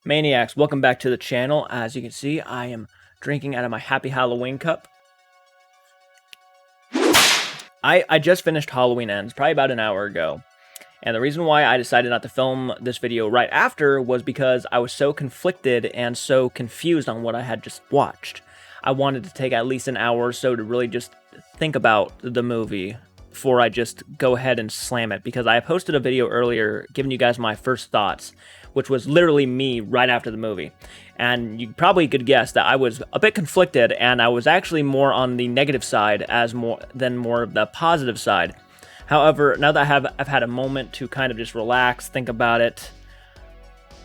Maniacs, welcome back to the channel. As you can see, I am drinking out of my Happy Halloween cup. I just finished Halloween Ends, probably about an hour ago. And the reason why I decided not to film this video right after was because I was so conflicted and so confused on what I had just watched. I wanted to take at least an hour or so to really just think about the movie before I just go ahead and slam it, because I posted a video earlier giving you guys my first thoughts, which was literally me right after the movie. And you probably could guess that I was a bit conflicted, and I was actually more on the negative side than more of the positive side. However, now that I've had a moment to kind of just relax, think about it,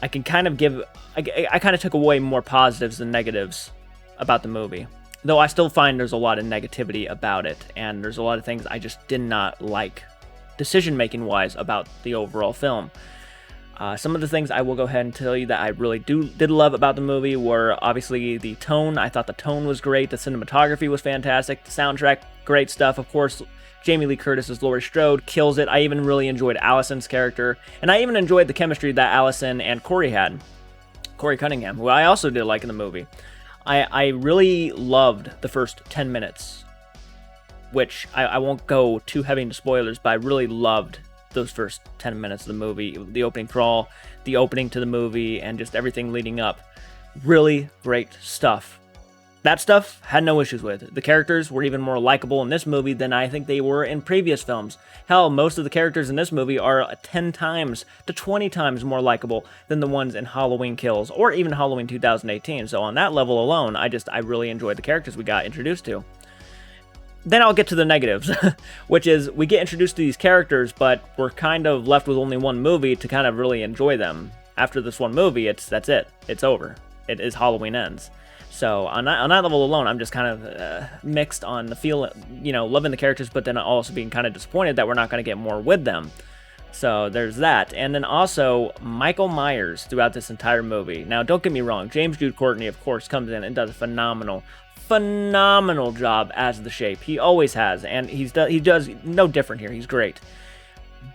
I can kind of I kind of took away more positives than negatives about the movie. Though I still find there's a lot of negativity about it, and there's a lot of things I just did not like, decision-making wise, about the overall film. Some of the things I will go ahead and tell you that I really did love about the movie were obviously the tone. I thought the tone was great, the cinematography was fantastic, the soundtrack, great stuff. Of course, Jamie Lee Curtis as Laurie Strode kills it. I even really enjoyed Allison's character, and I even enjoyed the chemistry that Allison and Corey had. Corey Cunningham, who I also did like in the movie. I really loved the first 10 minutes, which I won't go too heavy into spoilers, but I really loved those first 10 minutes of the movie, the opening crawl, the opening to the movie, and just everything leading up. Really great stuff. That stuff, had no issues with. The characters were even more likable in this movie than I think they were in previous films. Hell, most of the characters in this movie are 10 times to 20 times more likable than the ones in Halloween Kills, or even Halloween 2018. So on that level alone, I really enjoyed the characters we got introduced to. Then I'll get to the negatives, which is we get introduced to these characters, but we're kind of left with only one movie to kind of really enjoy them. After this one movie, that's it. It's over. It is Halloween Ends. So on that level alone, I'm just kind of mixed on the feel, loving the characters, but then also being kind of disappointed that we're not going to get more with them. So there's that. And then also Michael Myers throughout this entire movie. Now, don't get me wrong. James Jude Courtney, of course, comes in and does a phenomenal job as the Shape. He always has, and he does no different here. He's great.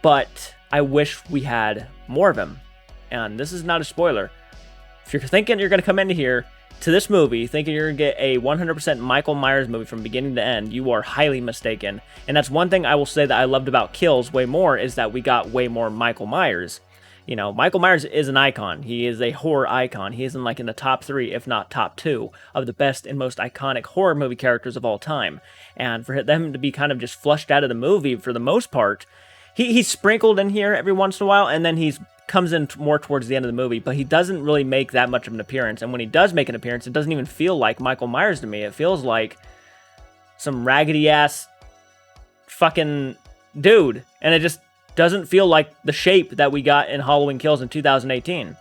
But I wish we had more of him. And this is not a spoiler. If you're thinking you're going to come into here to this movie thinking you're going to get a 100% Michael Myers movie from beginning to end, you are highly mistaken. And that's one thing I will say that I loved about Kills way more, is that we got way more Michael Myers. Michael Myers is an icon. He is a horror icon. He is in the top 3, if not top 2, of the best and most iconic horror movie characters of all time. And for them to be kind of just flushed out of the movie for the most part, he's sprinkled in here every once in a while, and then he's comes in more towards the end of the movie, but he doesn't really make that much of an appearance. And when he does make an appearance, it doesn't even feel like Michael Myers to me. It feels like some raggedy ass fucking dude, and it just doesn't feel like the Shape that we got in Halloween Kills in 2018.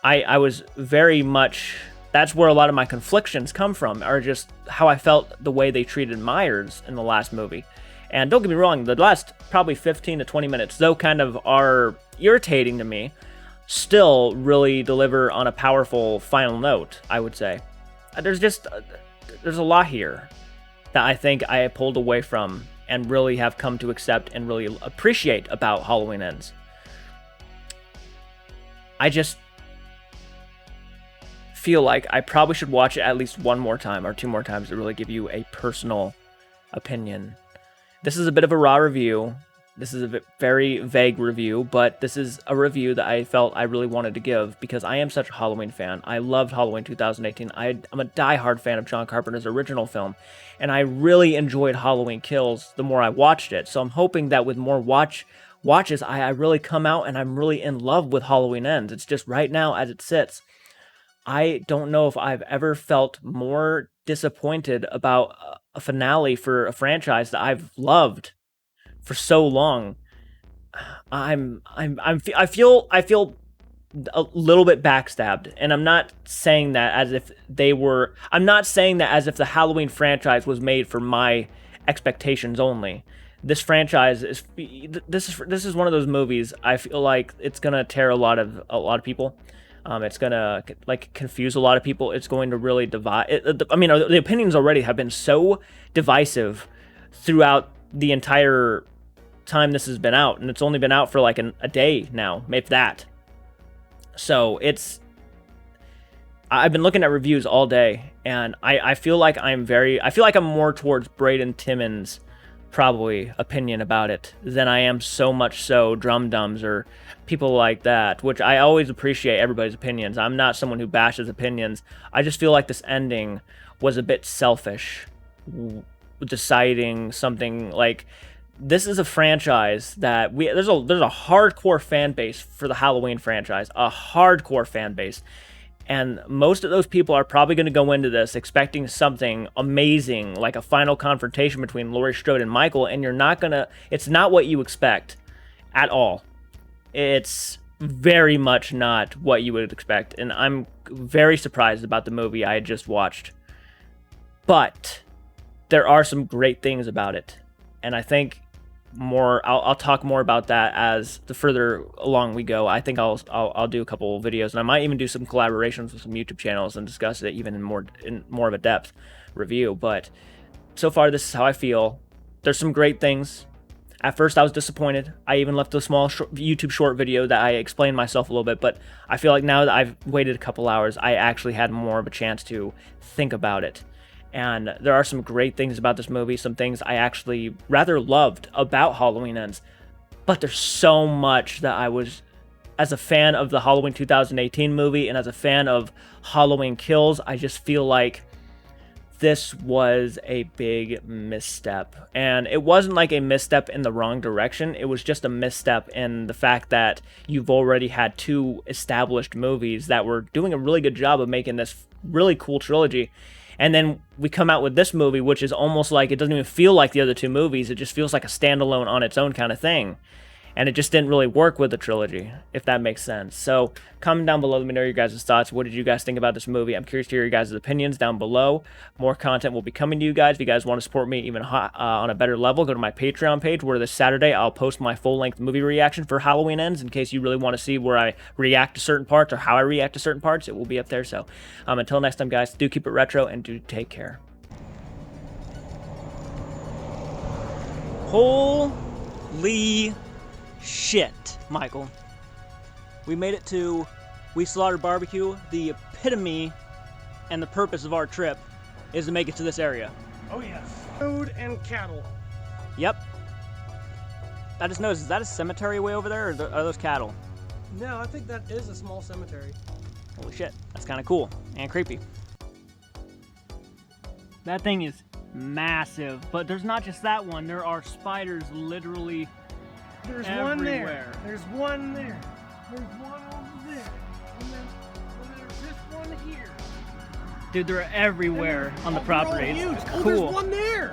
I was very much, that's where a lot of my conflictions come from, are just how I felt the way they treated Myers in the last movie. And don't get me wrong, the last probably 15 to 20 minutes, though kind of are irritating to me, still really deliver on a powerful final note, I would say. There's a lot here that I think I pulled away from and really have come to accept and really appreciate about Halloween Ends. I just feel like I probably should watch it at least one more time or 2 more times to really give you a personal opinion. This is a bit of a raw review. This is a very vague review, but this is a review that I felt I really wanted to give because I am such a Halloween fan. I loved Halloween 2018. I'm a diehard fan of John Carpenter's original film, and I really enjoyed Halloween Kills the more I watched it. So I'm hoping that with more watches, I really come out and I'm really in love with Halloween Ends. It's just right now as it sits, I don't know if I've ever felt more disappointed about a finale for a franchise that I've loved for so long. I feel a little bit backstabbed, and I'm not saying that as if the Halloween franchise was made for my expectations only. This franchise is one of those movies I feel like it's gonna tear a lot of people. It's gonna confuse a lot of people. It's going to really divide. The opinions already have been so divisive throughout the entire time this has been out, and it's only been out for a day now, if that. So it's I've been looking at reviews all day, and I feel like I feel like I'm more towards Braden Timmons' probably opinion about it than I am so much so Drum Dums or people like that, which I always appreciate everybody's opinions. I'm not someone who bashes opinions. I just feel like this ending was a bit selfish, deciding something like this is a franchise that there's a hardcore fan base for the Halloween franchise, a hardcore fan base. And most of those people are probably going to go into this expecting something amazing, like a final confrontation between Laurie Strode and Michael, and it's not what you expect at all. It's very much not what you would expect, and I'm very surprised about the movie I had just watched. But there are some great things about it, and I think I'll talk more about that as the further along we go. I think I'll do a couple videos, and I might even do some collaborations with some YouTube channels and discuss it even in more of a depth review. But so far, this is how I feel. There's some great things. At first, I was disappointed. I even left a small YouTube short video that I explained myself a little bit, but I feel like now that I've waited a couple hours, I actually had more of a chance to think about it. And there are some great things about this movie, some things I actually rather loved about Halloween Ends. But there's so much that I was, as a fan of the Halloween 2018 movie and as a fan of Halloween Kills, I just feel like this was a big misstep. And it wasn't like a misstep in the wrong direction. It was just a misstep in the fact that you've already had two established movies that were doing a really good job of making this really cool trilogy. And then we come out with this movie, which is almost like it doesn't even feel like the other two movies. It just feels like a standalone on its own kind of thing. And it just didn't really work with the trilogy, if that makes sense. So comment down below. Let me know your guys' thoughts. What did you guys think about this movie? I'm curious to hear your guys' opinions down below. More content will be coming to you guys. If you guys want to support me even on a better level, go to my Patreon page, where this Saturday I'll post my full-length movie reaction for Halloween Ends. In case you really want to see where I react to certain parts or how I react to certain parts, it will be up there. So until next time, guys, do keep it retro and do take care. Holy shit, Michael. We made it to We Slaughtered Barbecue. The epitome and the purpose of our trip is to make it to this area. Oh yes. Food and cattle. Yep. I just noticed, is that a cemetery way over there, or are those cattle? No, I think that is a small cemetery. Holy shit, that's kind of cool and creepy. That thing is massive, but there's not just that one. There are spiders literally There's everywhere. one there. There's one there. There's one over there. And then there's this one here. Dude, they're everywhere on the property. Huge. It's Oh, cool. there's one there.